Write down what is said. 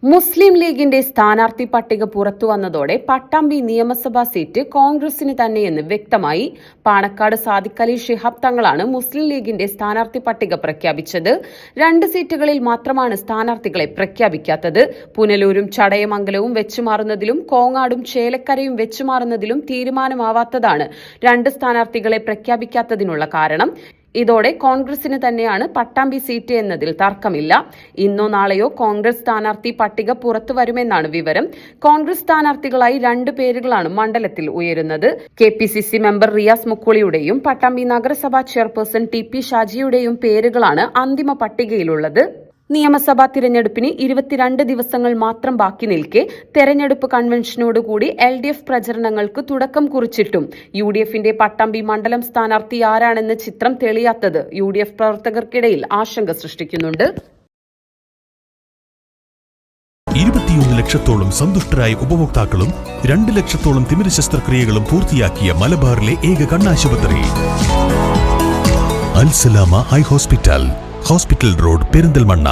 മുസ്ലിം ലീഗിന്റെ സ്ഥാനാർത്ഥി പട്ടിക പുറത്തുവന്നതോടെ പട്ടാമ്പി നിയമസഭാ സീറ്റ് കോൺഗ്രസിന് തന്നെയെന്ന് വ്യക്തമായി. പാണക്കാട് സാദിഖ് അലി ശിഹാബ് തങ്ങളാണ് മുസ്ലിം ലീഗിന്റെ സ്ഥാനാർത്ഥി പട്ടിക പ്രഖ്യാപിച്ചത്. 2 സീറ്റുകളിൽ മാത്രമാണ് സ്ഥാനാർത്ഥികളെ പ്രഖ്യാപിക്കാത്തത്. പുനലൂരും ചടയമംഗലവും വെച്ചുമാറുന്നതിലും കോങ്ങാടും ചേലക്കരയും വെച്ചുമാറുന്നതിലും തീരുമാനമാവാത്തതാണ് 2 സ്ഥാനാർത്ഥികളെ പ്രഖ്യാപിക്കാത്തതിനുള്ള കാരണം. ഇതോടെ കോൺഗ്രസിന് തന്നെയാണ് പട്ടാമ്പി സീറ്റ് എന്നതിൽ തർക്കമില്ല. ഇന്നോ നാളെയോ കോൺഗ്രസ് സ്ഥാനാർത്ഥി പട്ടിക പുറത്തുവരുമെന്നാണ് വിവരം. കോൺഗ്രസ് സ്ഥാനാർത്ഥികളായി 2 പേരുകളാണ് മണ്ഡലത്തിൽ ഉയരുന്നത്. KPCC മെമ്പർ റിയാസ് മുക്കുളിയുടെയും പട്ടാമ്പി നഗരസഭാ ചെയർപേഴ്സൺ TP ഷാജിയുടെയും പേരുകളാണ് അന്തിമ പട്ടികയിലുള്ളത്. നിയമസഭാ തിരഞ്ഞെടുപ്പിന് 22 ദിവസങ്ങൾ മാത്രം ബാക്കി നിൽക്കെ തെരഞ്ഞെടുപ്പ് കൺവെൻഷനോടുകൂടി LDF പ്രചരണങ്ങൾക്ക് തുടക്കം കുറിച്ചിട്ടും UDFന്റെ പട്ടാമ്പി മണ്ഡലം സ്ഥാനാർത്ഥി ആരാണെന്ന ചിത്രം തെളിയാത്തത് UDF പ്രവർത്തകർക്കിടയിൽ ആശങ്ക സൃഷ്ടിക്കുന്നുണ്ട്. 21 ലക്ഷത്തോളം സന്തുഷ്ടരായ ഉപഭോക്താക്കളും 2 ലക്ഷത്തോളം തിമിര ശസ്ത്രക്രിയകളും പൂർത്തിയാക്കിയ മലബാറിലെ ഏക കണ്ണാശുപത്രി Al Salama high hospital, hospital road, Perinthalmanna.